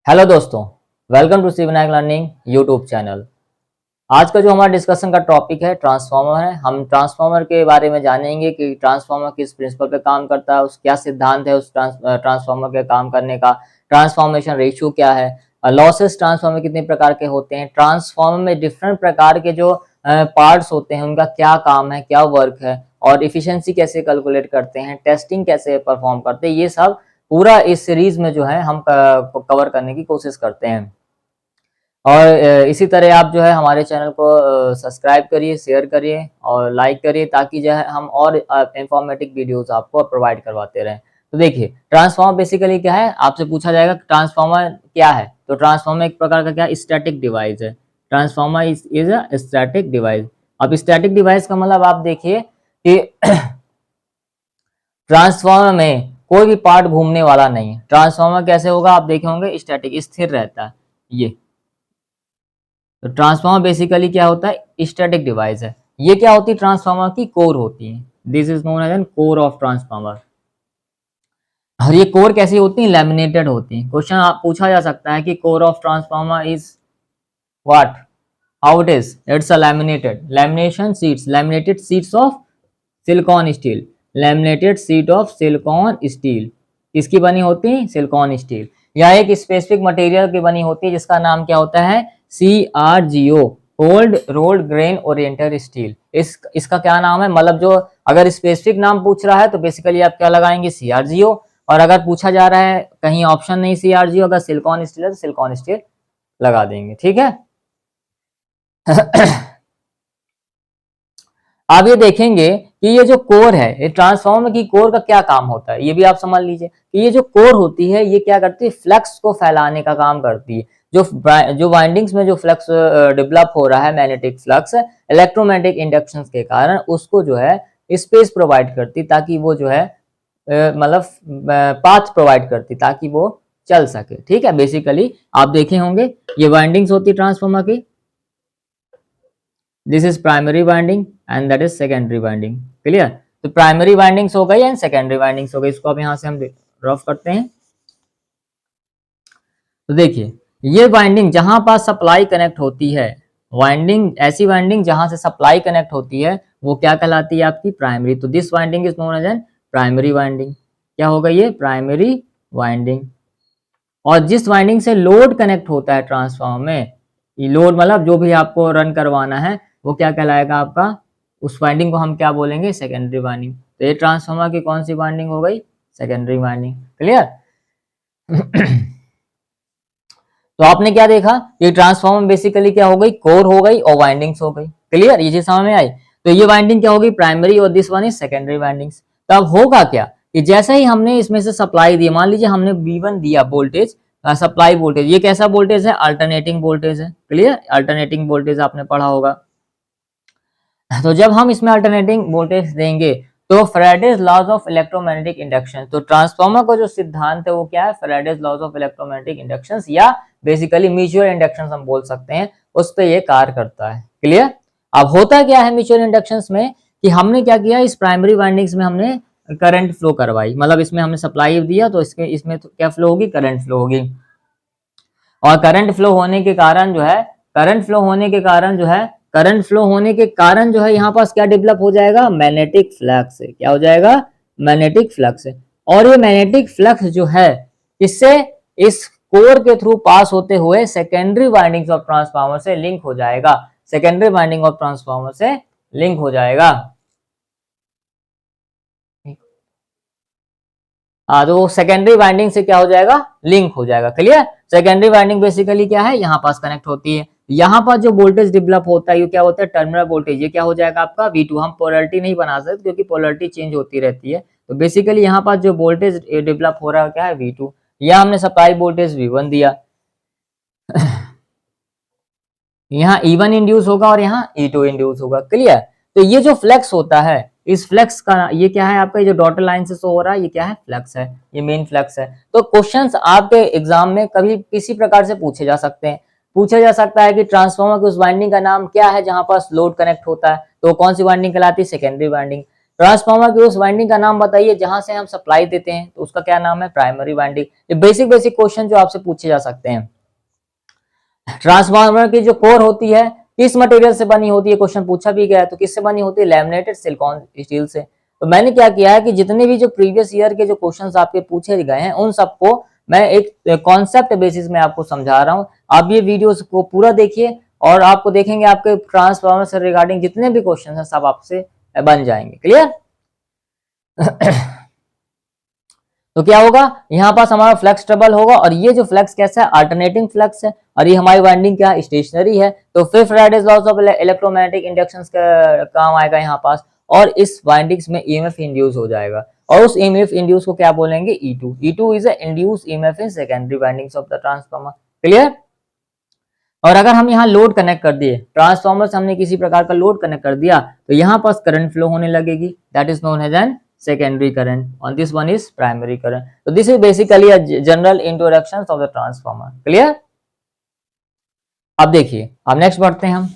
Hello दोस्तों, welcome to C Vinayak learning YouTube channel. आज का जो हमारा डिस्कशन का टॉपिक है ट्रांसफार्मर है। हम ट्रांसफार्मर के बारे में जानेंगे कि ट्रांसफार्मर किस प्रिंसिपल पे काम करता है, उस क्या सिद्धांत है उस ट्रांसफार्मर के काम करने का, ट्रांसफॉर्मेशन रेशियो क्या है, लॉसेस ट्रांसफार्मर कितने प्रकार के होते हैं, ट्रांसफार्मर में डिफरेंट प्रकार के जो पार्ट्स होते हैं उनका क्या काम है, क्या वर्क है, और इफिशियंसी कैसे कैलकुलेट करते हैं, टेस्टिंग कैसे परफॉर्म करते हैं, ये सब पूरा इस सीरीज में जो है हम कवर करने की कोशिश करते हैं। और इसी तरह आप जो है हमारे चैनल को सब्सक्राइब करिए, शेयर करिए और लाइक करिए ताकि जो है हम और इंफॉर्मेटिव वीडियोस आपको प्रोवाइड करवाते रहें। तो देखिए, ट्रांसफार्मर बेसिकली क्या है, आपसे पूछा जाएगा ट्रांसफार्मर क्या है। तो ट्रांसफार्मर एक प्रकार का क्या स्टैटिक डिवाइस है। Transformer is a static device. अब स्टैटिक डिवाइस का मतलब आप देखिए कि ट्रांसफार्मर में कोई भी पार्ट घूमने वाला नहीं है। ट्रांसफार्मर कैसे होगा आप देखे होंगे, स्टैटिक, स्थिर रहता है ये। तो ट्रांसफार्मर बेसिकली क्या होता है, स्टैटिक डिवाइस है। ये क्या होती है, ट्रांसफार्मर की कोर होती है। This is known as an core of transformer. और ये कोर कैसी होती है, लैमिनेटेड होती है। क्वेश्चन आप पूछा जा सकता है कि core of transformer is what, how it is, it's a laminated sheets of silicon steel. Laminated sheet of silicon steel किसकी बनी होती है, सिलिकॉन स्टील। या एक स्पेसिफिक मटेरियल की बनी होती है जिसका नाम क्या होता है, CRGO, cold rolled grain oriented steel. इसका क्या नाम है, मतलब जो अगर स्पेसिफिक नाम पूछ रहा है तो बेसिकली आप क्या लगाएंगे, CRGO। और अगर पूछा जा रहा है कहीं ऑप्शन नहीं CRGO, अगर सिलिकॉन स्टील है तो सिलिकॉन स्टील लगा देंगे, ठीक है। आप ये देखेंगे कि ये जो कोर है, ये ट्रांसफार्मर की कोर का क्या काम होता है, ये भी आप समझ लीजिए कि ये जो कोर होती है ये क्या करती है, फ्लक्स को फैलाने का काम करती है। जो वाइंडिंग्स में जो फ्लक्स डेवलप हो रहा है, मैग्नेटिक फ्लक्स, इलेक्ट्रोमैग्नेटिक इंडक्शन के कारण उसको जो है स्पेस प्रोवाइड करती, ताकि वो जो है मतलब पाथ प्रोवाइड करती ताकि वो चल सके, ठीक है। बेसिकली आप देखे होंगे ये वाइंडिंग्स होती ट्रांसफार्मर की। This is primary winding and that is secondary winding, clear. तो प्राइमरी वाइंडिंग्स हो गई एंड सेकेंडरी वाइंडिंग्स हो गई। इसको अब यहां से हम रफ करते हैं। तो देखिए, ये वाइंडिंग जहां पास सप्लाई कनेक्ट होती है, वाइंडिंग, ऐसी वाइंडिंग जहां से सप्लाई कनेक्ट होती है वो क्या कहलाती है, आपकी प्राइमरी। तो this winding is known as an primary winding. क्या हो गई ये, प्राइमरी वाइंडिंग। और जिस वाइंडिंग से लोड कनेक्ट होता है ट्रांसफार्मर में, ये लोड मतलब जो भी आपको रन करवाना है वो क्या कहलाएगा आपका, उस वाइंडिंग को हम क्या बोलेंगे, सेकेंडरी वाइंडिंग। तो ये ट्रांसफार्मर की कौन सी वाइंडिंग हो गई, सेकेंडरी वाइंडिंग, क्लियर। तो आपने क्या देखा, ये ट्रांसफार्मर बेसिकली क्या हो गई, कोर हो गई और वाइंडिंग्स हो गई, क्लियर। ये चीज समझ में आई। तो ये वाइंडिंग क्या होगी, प्राइमरी, और this one is secondary windings. तो अब होगा क्या कि जैसे ही हमने इसमें से सप्लाई दी, मान लीजिए हमने V1 दिया वोल्टेज, सप्लाई वोल्टेज, ये कैसा वोल्टेज है, अल्टरनेटिंग वोल्टेज है, क्लियर। अल्टरनेटिंग वोल्टेज आपने पढ़ा होगा। तो जब हम इसमें अल्टरनेटिंग वोल्टेज देंगे तो Faraday's laws of electromagnetic induction, तो ट्रांसफार्मर का जो सिद्धांत है वो क्या है, Faraday's laws of electromagnetic induction, या बेसिकली म्यूचुअल इंडक्शन हम बोल सकते हैं, उस पर ये कार्य करता है, क्लियर। अब होता क्या है म्यूचुअल इंडक्शन में कि हमने क्या किया, इस प्राइमरी वाइंडिंग्स में हमने करंट फ्लो करवाई, मतलब इसमें हमने सप्लाई दिया तो इसमें तो क्या फ्लो होगी, करंट फ्लो होगी। और करंट फ्लो होने के कारण जो है, करंट फ्लो होने के कारण जो है, करंट फ्लो होने के कारण जो है यहाँ पास क्या डेवलप हो जाएगा, मैग्नेटिक फ्लक्स। क्या हो जाएगा, मैग्नेटिक फ्लक्स। और ये मैग्नेटिक फ्लक्स जो है इससे इस कोर के थ्रू पास होते हुए सेकेंडरी वाइंडिंग्स ऑफ ट्रांसफार्मर से लिंक हो जाएगा, सेकेंडरी वाइंडिंग ऑफ ट्रांसफार्मर से लिंक हो जाएगा। तो सेकेंडरी वाइंडिंग से क्या हो जाएगा, लिंक हो जाएगा, क्लियर। सेकेंडरी वाइंडिंग बेसिकली क्या है, यहाँ पास कनेक्ट होती है। यहाँ पर जो वोल्टेज डेवलप होता है ये क्या होता है, टर्मिनल वोल्टेज। ये क्या हो जाएगा आपका V2। हम पोलरिटी नहीं बना सकते क्योंकि पोलरिटी चेंज होती रहती है। तो बेसिकली यहाँ पर जो वोल्टेज डेवलप हो रहा है क्या है, V2। या हमने सप्लाई वोल्टेज V1 दिया, यहाँ E1 इंड्यूस होगा और यहाँ E2 इंड्यूस होगा, क्लियर। तो ये जो फ्लक्स होता है, इस फ्लक्स का ये क्या है आपका, ये जो डॉटेड लाइन से शो हो रहा है ये क्या है, फ्लक्स है, ये मेन फ्लक्स है। तो क्वेश्चंस आपके एग्जाम में कभी किसी प्रकार से पूछे जा सकते हैं। पूछा जा सकता है कि ट्रांसफार्मर की उस वाइंडिंग का नाम क्या है जहां पर लोड कनेक्ट होता है, तो कौन सी वाइंडिंग कहलाती है, सेकेंडरी वाइंडिंग। ट्रांसफार्मर की उस वाइंडिंग का नाम बताइए जहां से हम सप्लाई देते हैं, तो उसका क्या नाम है, प्राइमरी वाइंडिंग। ये बेसिक बेसिक क्वेश्चन जो आपसे पूछे जा सकते हैं। ट्रांसफार्मर की जो कोर होती है किस मटेरियल से बनी होती है, क्वेश्चन पूछा भी गया है, तो किससे बनी होती है, लैमिनेटेड सिलिकॉन स्टील से। तो मैंने क्या किया है कि जितने भी जो प्रीवियस ईयर के जो क्वेश्चंस आपके पूछे गए हैं उन सबको मैं एक कॉन्सेप्ट बेसिस में आपको समझा रहा हूं। आप ये वीडियोस को पूरा देखिए और आपको देखेंगे आपके ट्रांसफार्मर से रिगार्डिंग जितने भी क्वेश्चन हैं सब आपसे बन जाएंगे। क्लियर? तो क्या होगा, यहाँ पास हमारा फ्लक्स ट्रबल होगा और ये जो फ्लक्स कैसा है, अल्टरनेटिंग फ्लक्स है, और ये हमारी वाइंडिंग क्या है, स्टेशनरी है। तो फिर Faraday's loss of electromagnetic induction का काम आएगा यहाँ पास, और इस वाइंडिंग्स में ईएमएफ इंड्यूस हो जाएगा, और उस ईएमएफ इंड्यूस को क्या बोलेंगे, E2। E2 is induce EMF in secondary windings of the transformer. Clear? और अगर हम यहाँ लोड कनेक्ट कर दिए, ट्रांसफार्मर से हमने किसी प्रकार का लोड कनेक्ट कर दिया, तो यहाँ पास करंट फ्लो होने लगेगी, that is known as an secondary current, and this one is primary current. So this is basically a general introduction of the transformer. Clear? अब देखिए, अब नेक्स्ट बढ़ते हैं हम।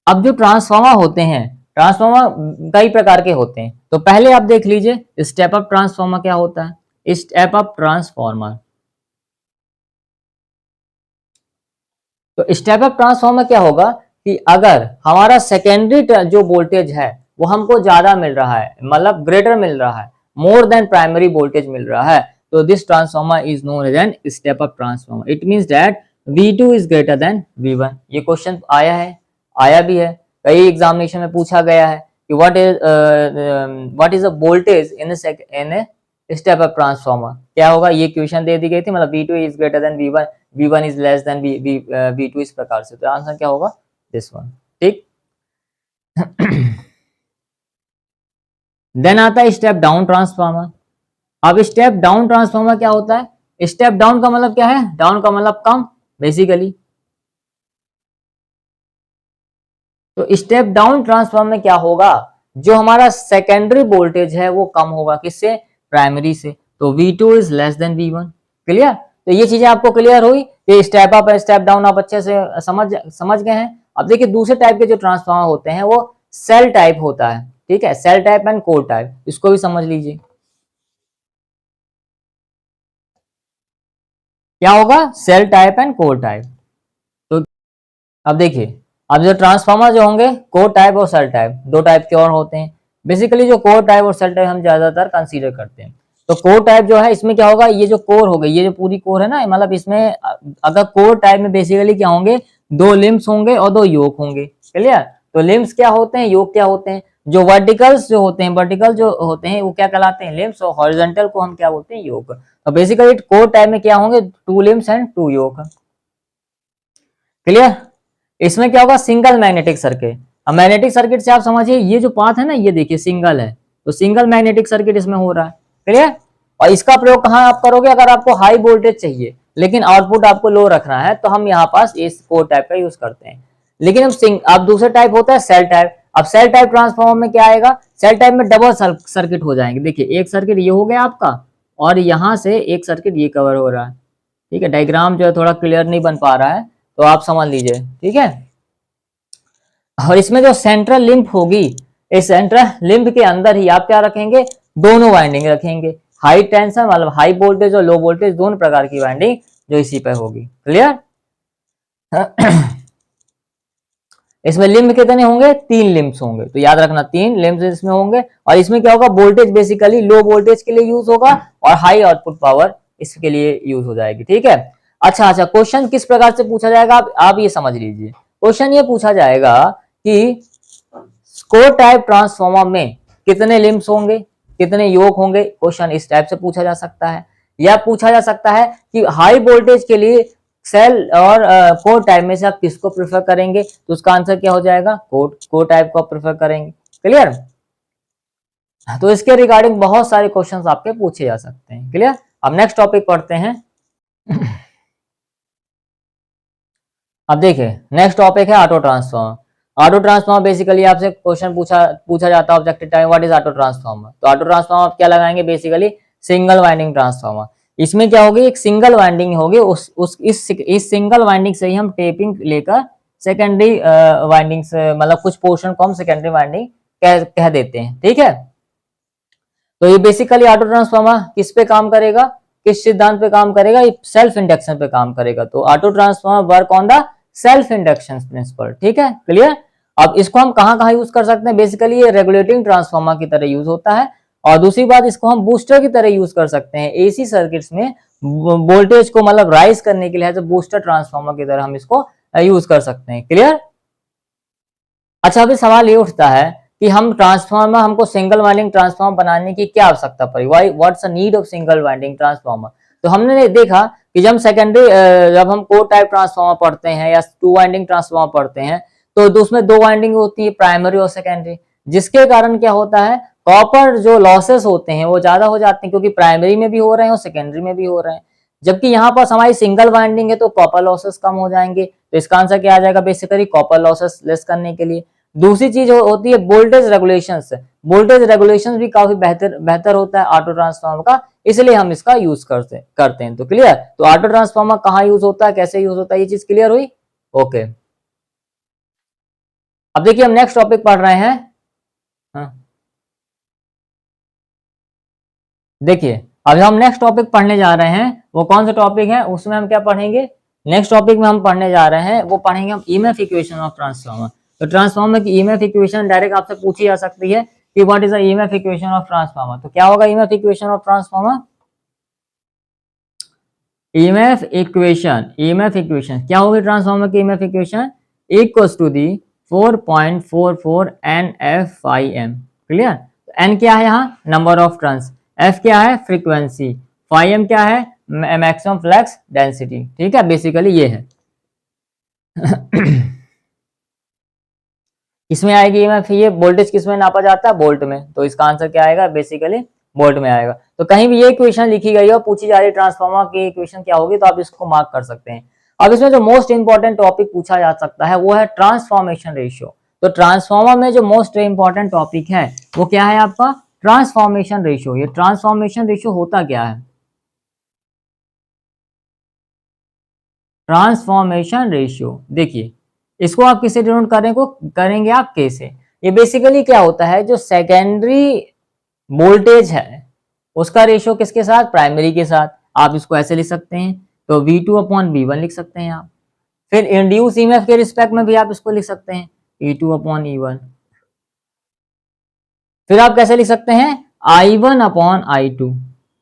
अब जो ट्रांसफार्मर होते हैं, ट्रांसफार्मर कई प्रकार के होते हैं। तो पहले आप देख लीजिए स्टेप अप ट्रांसफार्मर क्या होता है। स्टेप अप ट्रांसफार्मर, तो स्टेप अप ट्रांसफार्मर क्या होगा कि अगर हमारा सेकेंडरी जो वोल्टेज है वो हमको ज्यादा मिल रहा है, मतलब ग्रेटर मिल रहा है, मोर देन प्राइमरी वोल्टेज मिल रहा है, तो this transformer is known as an step up transformer. It means that V2 is greater than V1। ये क्वेश्चन आया है, आया भी है, कई एग्जामिनेशन में पूछा गया है कि what is a voltage in step up transformer. क्या होगा, ये क्वेश्चन दे दी गई थी, मतलब V2 is greater than V1, V1 is less than V2 इस प्रकार से। तो आंसर क्या होगा, दिस वन। ठीक। देन आता है स्टेप डाउन ट्रांसफार्मर। अब स्टेप डाउन ट्रांसफार्मर क्या होता है, स्टेप डाउन का मतलब क्या है, डाउन का मतलब कम बेसिकली। तो स्टेप डाउन ट्रांसफार्मर में क्या होगा, जो हमारा सेकेंडरी वोल्टेज है वो कम होगा, किससे, प्राइमरी से। तो V2 is less than V1। Clear? तो ये चीजें आपको क्लियर हुई, ये स्टेप अप है स्टेप डाउन आप अच्छे से समझ गए हैं। अब देखिए दूसरे टाइप के जो ट्रांसफार्मर होते हैं वो सेल टाइप होता है। ठीक है, shell type and core type, इसको भी समझ लीजिए। क्या होगा, shell type and core type. तो अब देखिए, अब जो ट्रांसफार्मर जो होंगे कोर टाइप और सेल टाइप, दो टाइप के और होते हैं। बेसिकली जो कोर टाइप और सेल टाइप हम ज्यादातर कंसीडर करते हैं। तो कोर टाइप जो है इसमें क्या होगा, ये जो कोर हो गई, ये जो पूरी कोर है ना, मतलब इसमें अगर कोर टाइप में बेसिकली क्या होंगे, दो लिम्स होंगे और दो योक होंगे। क्लियर? तो लिम्स क्या होते हैं, योक क्या होते हैं। जो वर्टिकल्स जो होते हैं, वर्टिकल जो होते हैं वो क्या कहलाते हैं, लिम्स, और हॉरिजॉन्टल को हम क्या बोलते हैं, योक। तो बेसिकली कोर टाइप में क्या होंगे, two limbs and two yoke. Clear? इसमें क्या होगा, सिंगल मैग्नेटिक सर्किट। अब मैग्नेटिक सर्किट से आप समझिए, ये जो पाथ है ना, ये देखिए सिंगल है, तो सिंगल मैग्नेटिक सर्किट इसमें हो रहा है। क्लियर? और इसका प्रयोग कहाँ आप करोगे, अगर आपको हाई वोल्टेज चाहिए लेकिन आउटपुट आपको लो रखना है, तो हम यहाँ पास इस कोर टाइप का यूज करते हैं। लेकिन अब दूसरा टाइप होता है सेल टाइप। अब सेल टाइप ट्रांसफार्मर में क्या आएगा, सेल टाइप में डबल सर्किट हो जाएंगे। देखिए एक सर्किट ये हो गया आपका, और यहाँ से एक सर्किट ये कवर हो रहा है। ठीक है, डायग्राम जो है थोड़ा क्लियर नहीं बन पा रहा है, तो आप समझ लीजिए। ठीक है, और इसमें जो सेंट्रल लिंप होगी, इस सेंट्रल लिंप के अंदर ही आप क्या रखेंगे, दोनों वाइंडिंग रखेंगे, हाई टेंशन मतलब हाई वोल्टेज और लो वोल्टेज दोनों प्रकार की वाइंडिंग जो इसी पे होगी। क्लियर? इसमें लिम्ब कितने होंगे, तीन लिम्ब्स होंगे, तो याद रखना तीन लिम्ब्स इसमें होंगे। और इसमें क्या होगा, वोल्टेज बेसिकली लो वोल्टेज के लिए यूज होगा और हाई आउटपुट पावर इसके लिए यूज हो जाएगी। ठीक है, अच्छा, क्वेश्चन किस प्रकार से पूछा जाएगा, आप ये समझ लीजिए। क्वेश्चन ये पूछा जाएगा कि कोर टाइप ट्रांसफार्मर में कितने लिम्ब्स होंगे, कितने योक होंगे, क्वेश्चन इस टाइप से पूछा जा सकता है। या पूछा जा सकता है कि हाई वोल्टेज के लिए सेल और कोर टाइप में से आप किसको प्रेफर करेंगे, तो उसका आंसर क्या हो जाएगा, कोर टाइप को प्रेफर करेंगे। क्लियर? तो इसके रिगार्डिंग बहुत सारे क्वेश्चंस आपके पूछे जा सकते हैं। क्लियर? अब नेक्स्ट टॉपिक पढ़ते हैं। अब देखिए नेक्स्ट टॉपिक है auto transformer. Auto transformer basically आपसे क्वेश्चन पूछा जाता है objective time, what is auto transformer. तो ऑटो ट्रांसफार्मर आप क्या लगाएंगे, बेसिकली सिंगल वाइंडिंग ट्रांसफार्मर। इसमें क्या होगी, एक सिंगल वाइंडिंग होगी, इस सिंगल वाइंडिंग से ही हम टेपिंग लेकर सेकेंडरी वाइंडिंग्स, मतलब कुछ पोर्शन को हम सेकेंडरी वाइंडिंग कह देते हैं, ठीक है। तो ये बेसिकली ऑटो ट्रांसफार्मर किस पे काम करेगा, किस सिद्धांत पे काम करेगा, ये सेल्फ इंडक्शन पे काम करेगा। तो auto transformer work on the self induction principal, ठीक है, क्लियर। अब इसको हम कहाँ कहाँ यूज कर सकते हैं, बेसिकली ये रेगुलेटिंग ट्रांसफार्मर की तरह यूज होता है, और दूसरी बात इसको हम बूस्टर की तरह यूज कर सकते हैं एसी सर्किट्स में, वोल्टेज को मतलब राइज करने के लिए तो बूस्टर ट्रांसफार्मर की तरह हम इसको यूज कर सकते हैं, क्लियर। अच्छा, अभी सवाल ये उठता है कि हम ट्रांसफार्मर, हमको सिंगल वाइंडिंग ट्रांसफार्मर बनाने की क्या आवश्यकता पड़ी, why what's the need of single winding transformer. तो हमने देखा कि जब हम कोर टाइप ट्रांसफार्मर पढ़ते हैं या टू वाइंडिंग ट्रांसफार्मर पढ़ते हैं, तो उसमें दो वाइंडिंग होती है, प्राइमरी और सेकेंडरी, जिसके कारण क्या होता है, कॉपर जो लॉसेस होते हैं वो ज्यादा हो जाते हैं, क्योंकि प्राइमरी में भी हो रहे हैं और सेकेंडरी में भी हो रहे हैं। जबकि यहाँ पर हमारी सिंगल वाइंडिंग है तो कॉपर लॉसेस कम हो जाएंगे। तो इसका आंसर क्या आ जाएगा, बेसिकली कॉपर लॉसेस लेस करने के लिए। दूसरी चीज होती है वोल्टेज रेगुलेशंस। वोल्टेज रेगुलेशंस भी काफी बेहतर होता है ऑटो ट्रांसफार्मर का, इसलिए हम इसका यूज करते हैं। तो क्लियर, तो ऑटो ट्रांसफार्मर कहाँ यूज होता है, कैसे यूज होता है, ये चीज क्लियर हुई, ओके। अब देखिए हम नेक्स्ट टॉपिक पढ़ रहे हैं। हाँ, देखिए अभी हम नेक्स्ट टॉपिक पढ़ने जा रहे हैं, वो कौन सा टॉपिक है, उसमें हम क्या पढ़ेंगे, नेक्स्ट टॉपिक में हम पढ़ने जा रहे हैं, वो पढ़ेंगे हम ईएमएफ इक्वेशन ऑफ ट्रांसफार्मर। तो ट्रांसफार्मर की ईएमएफ इक्वेशन डायरेक्ट आपसे पूछी जा सकती है कि what is the EMF equation of transformer. तो क्या होगा EMF equation of transformer, EMF equation क्या होगी ट्रांसफार्मर की EMF equation, equals to the 4.44 NF/m, clear. N क्या है यहाँ, नंबर ऑफ टर्न्स, एफ क्या है, फ्रीक्वेंसी, m क्या है, मैक्सिमम फ्लक्स डेंसिटी, ठीक है, बेसिकली ये है। किसमें आएगी ईएमएफ, ये वोल्टेज किसमें नापा जाता है, वोल्ट में, तो इसका आंसर क्या आएगा, बेसिकली वोल्ट में आएगा। तो कहीं भी ये इक्वेशन लिखी गई है पूछी जा रही है ट्रांसफार्मर की इक्वेशन क्या होगी, तो आप इसको मार्क कर सकते हैं। अब इसमें जो मोस्ट इंपॉर्टेंट टॉपिक पूछा जा सकता है वो है ट्रांसफॉर्मेशन रेशियो। तो ट्रांसफार्मर में जो मोस्ट इंपॉर्टेंट टॉपिक है वो क्या है आपका, ट्रांसफॉर्मेशन रेशियो। ये ट्रांसफॉर्मेशन रेशियो होता क्या है, ट्रांसफॉर्मेशन रेशियो, देखिए इसको आप किसे डिनोट करेंगे आप के से। ये बेसिकली क्या होता है, जो सेकेंडरी वोल्टेज है उसका रेशियो किसके साथ, प्राइमरी के साथ। आप इसको ऐसे लिख सकते हैं, तो V2/V1 लिख सकते हैं आप। फिर इंड्यूस ईएमएफ के रिस्पेक्ट में भी आप इसको लिख सकते हैं, E2/E1। फिर आप कैसे लिख सकते हैं, I1/I2।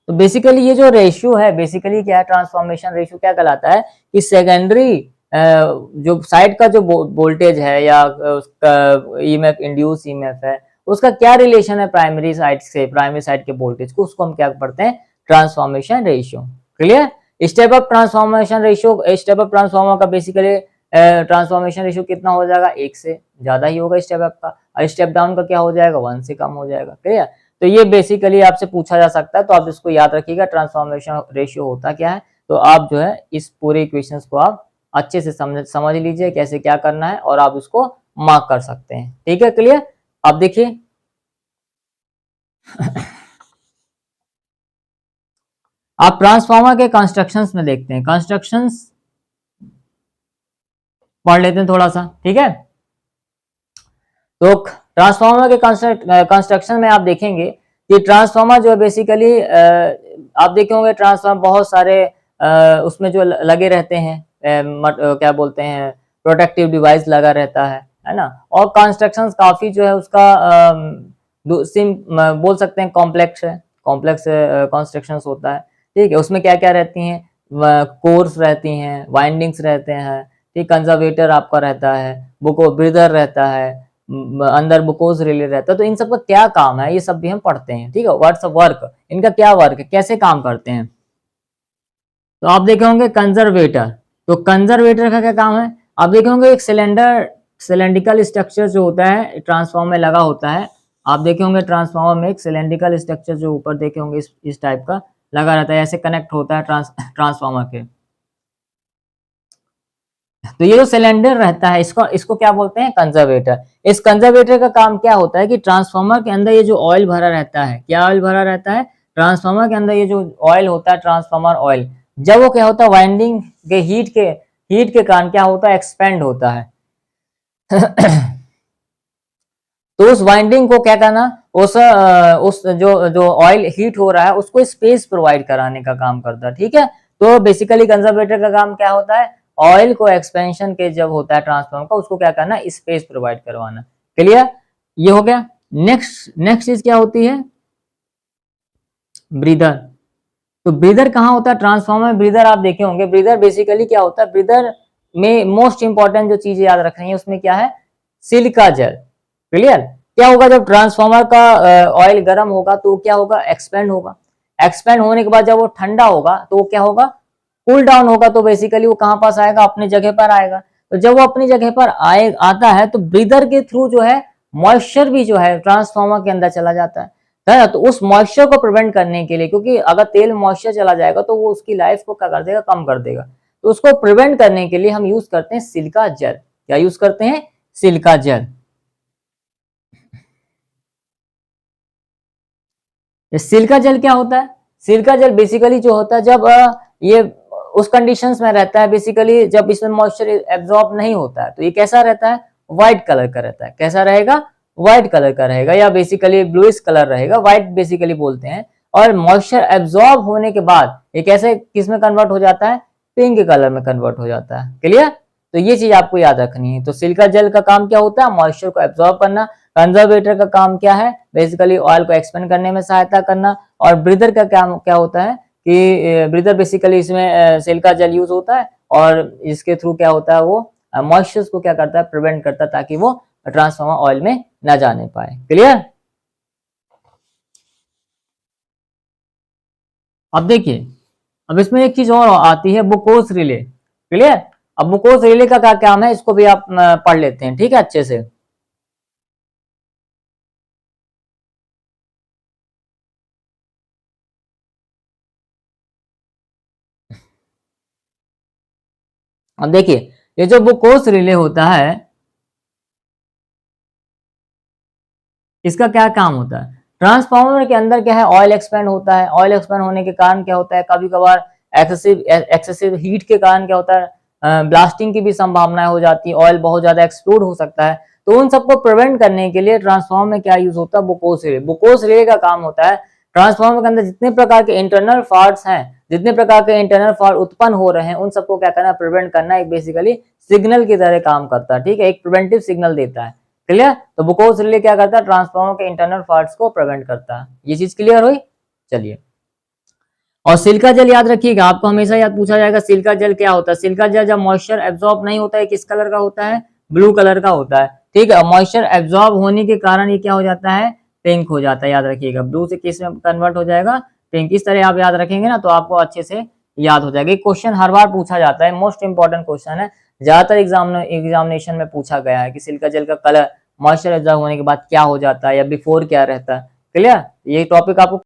तो बेसिकली ये जो रेशियो है, बेसिकली क्या है, ट्रांसफॉर्मेशन रेशियो क्या कहलाता है कि सेकेंडरी जो साइड का जो वोल्टेज है या उसका ईएमएफ, इंड्यूस ईएमएफ है, उसका क्या रिलेशन है प्राइमरी साइड से, प्राइमरी साइड के वोल्टेज को, उसको हम क्या पढ़ते हैं, transformation ratio, clear. Step up transformation ratio, step up transformer का बेसिकली ट्रांसफॉर्मेशन रेशियो कितना हो जाएगा, 1 से ज्यादा ही होगा स्टेप अप का, और स्टेप डाउन का क्या हो जाएगा, 1 से कम हो जाएगा, क्लियर। तो ये बेसिकली आपसे पूछा जा सकता है, तो आप इसको याद रखिएगा ट्रांसफॉर्मेशन रेशियो होता क्या है। तो आप जो है इस पूरे इक्वेशंस को आप अच्छे से समझ लीजिए कैसे क्या करना है, और आप इसको मार्क कर सकते हैं, ठीक है, क्लियर। अब देखिए आप ट्रांसफार्मर के कंस्ट्रक्शंस में देखते हैं, कंस्ट्रक्शंस पढ़ लेते हैं थोड़ा सा, ठीक है। तो ट्रांसफार्मर के कंस्ट्रक्शन में आप देखेंगे कि ट्रांसफार्मर जो है बेसिकली आप देखे होंगे ट्रांसफार्मर बहुत सारे उसमें जो लगे रहते हैं, क्या बोलते हैं, प्रोटेक्टिव डिवाइस लगा रहता है ना। और कंस्ट्रक्शन काफी जो है उसका बोल सकते हैं कॉम्प्लेक्स है, कॉम्प्लेक्स कंस्ट्रक्शन होता है, ठीक है। उसमें क्या क्या रहती हैं, कोर्स रहती हैं, वाइंडिंग्स रहते हैं, ठीक, कंजर्वेटर आपका रहता है, बुको ब्रीदर रहता है, अंदर बुकोज रिले रहता है। तो इन सब का क्या काम है ये सब भी हम पढ़ते हैं, ठीक है। व्हाट्स वर्क, इनका क्या वर्क है, कैसे काम करते हैं। तो आप देखे होंगे कंजर्वेटर, तो कंजर्वेटर का क्या काम है, आप देखे होंगे एक सिलेंड्रिकल स्ट्रक्चर जो होता है ट्रांसफार्मर में लगा होता है। आप देखे होंगे ट्रांसफार्मर में एक सिलेंड्रिकल स्ट्रक्चर जो ऊपर देखे होंगे इस टाइप का लगा रहता है, ऐसे कनेक्ट होता है ट्रांसफार्मर के। तो ये जो सिलेंडर रहता है इसको क्या बोलते हैं, कंजर्वेटर। इस कंजर्वेटर का काम क्या होता है कि ट्रांसफार्मर के अंदर ये जो ऑयल भरा रहता है, क्या ऑयल भरा रहता है, ट्रांसफार्मर के अंदर ये जो ऑयल होता है, ट्रांसफार्मर ऑयल, जब वो क्या होता है वाइंडिंग के हीट के कारण क्या होता है, एक्सपेंड होता है। तो उस वाइंडिंग को क्या करना, उस जो ऑयल हीट हो रहा है उसको स्पेस प्रोवाइड कराने का काम करता है, ठीक है। तो बेसिकली कंजर्वेटर का काम क्या होता है, ऑयल को एक्सपेंशन के जब होता है ट्रांसफॉर्मर का, उसको क्या करना, स्पेस प्रोवाइड करवाना। क्लियर, ये हो गया। नेक्स्ट चीज क्या होती है, ब्रीदर। तो ब्रीदर कहाँ होता है ट्रांसफॉर्मर में, ब्रीदर आप देखे होंगे। ब्रीदर बेसिकली क्या होता है, ब्रीदर में मोस्ट इंपॉर्टेंट जो चीजें याद रखनी है उसमें क्या है, सिलिका जेल। क्लियर, क्या होगा जब ट्रांसफॉर्मर का ऑयल गर्म होगा तो क्या होगा, एक्सपेंड होगा। एक्सपेंड होने के बाद जब वो ठंडा होगा तो क्या होगा, कूल डाउन होगा। तो बेसिकली वो कहां पास आएगा, अपनी जगह पर आएगा। तो जब वो अपनी जगह पर आता है तो ब्रीदर के थ्रू जो है मॉइस्चर भी जो है ट्रांसफॉर्मर के अंदर चला जाता है ना। तो उस मॉइस्चर को प्रिवेंट करने के लिए, क्योंकि अगर तेल मॉइस्चर चला जाएगा तो वो उसकी लाइफ को क्या कर देगा, कम कर देगा। तो उसको प्रिवेंट करने के लिए हम यूज करते हैं सिलिका जेल। क्या यूज करते हैं, सिलिका जेल। सिलिका जेल क्या होता है, सिलिका जेल बेसिकली जो होता है जब ये उस कंडीशंस में रहता है, बेसिकली जब इसमें मॉइस्चर एब्जॉर्ब नहीं होता है तो ये कैसा रहता है, व्हाइट कलर का रहता है। कैसा रहेगा, व्हाइट कलर का रहेगा, या बेसिकली ब्लूइश कलर रहेगा, व्हाइट बेसिकली बोलते हैं। और मॉइस्चर एब्जॉर्ब होने के बाद ये कैसे किस में कन्वर्ट हो जाता है, पिंक कलर में कन्वर्ट हो जाता है। क्लियर, तो ये चीज आपको याद रखनी है। तो सिलिका जेल का काम क्या होता है, मॉइस्चर को एब्जॉर्ब करना। कंजर्वेटर का काम क्या है, बेसिकली ऑयल को एक्सपेंड करने में सहायता करना। और ब्रीदर का काम क्या होता है कि ब्रीदर बेसिकली इसमें सिलिका जेल यूज होता है और इसके थ्रू क्या होता है, वो मॉइस्चर को क्या करता है, प्रिवेंट करता है ताकि वो ट्रांसफॉर्मर ऑयल में ना जाने पाए। क्लियर, अब देखिए, अब इसमें एक चीज और आती है, बुकोस रिले। क्लियर, अब बुकोस रिले का क्या काम है, इसको भी आप पढ़ लेते हैं, ठीक है, अच्छे से। अब देखिए, ये जो बुकोस रिले होता है इसका क्या काम होता है, ट्रांसफार्मर के अंदर क्या है, ऑयल एक्सपेंड होता है। ऑयल एक्सपेंड होने के कारण क्या होता है, कभी कभार एक्सेसिव हीट के कारण क्या होता है, ब्लास्टिंग की भी संभावनाएं हो जाती है, ऑयल बहुत ज्यादा एक्सप्लोड हो सकता है। तो उन सबको प्रिवेंट करने के लिए ट्रांसफार्मर में क्या यूज होता है, बुकोस रिले। बुकोस रिले का काम होता है ट्रांसफार्मर के अंदर जितने प्रकार के इंटरनल फॉल्ट्स हैं, जितने प्रकार के इंटरनल फॉल्ट उत्पन्न हो रहे हैं, उन सबको क्या करना, प्रिवेंट करना। एक बेसिकली सिग्नल की तरह काम करता है, ठीक है, एक प्रिवेंटिव सिग्नल देता है। क्लियर, तो बुकोस रिले क्या करता है, ट्रांसफार्मर के इंटरनल फॉल्ट्स को प्रिवेंट करता है। ये चीज क्लियर हुई, चलिए। और सिलिका जेल याद रखिएगा, आपको हमेशा याद पूछा जाएगा सिलिका जेल क्या होता है। सिलिका जेल जब मॉइस्चर एब्जॉर्ब नहीं होता है, किस कलर का होता है, ब्लू कलर का होता है, ठीक है। मॉइस्चर एब्जॉर्ब होने के कारण ये क्या हो जाता है, पिंक हो जाता है। याद रखिएगा, ब्लू से किस में कन्वर्ट हो जाएगा, पिंक। इस तरह आप याद रखेंगे ना तो आपको अच्छे से याद हो जाएगा। ये क्वेश्चन हर बार पूछा जाता है, मोस्ट इंपॉर्टेंट क्वेश्चन है, ज्यादातर एग्जामिनेशन में पूछा गया है कि सिलिका जेल का कलर मॉइस्चर एब्जॉर्ब होने के बाद क्या हो जाता है या बिफोर क्या रहता है। क्लियर, ये टॉपिक आपको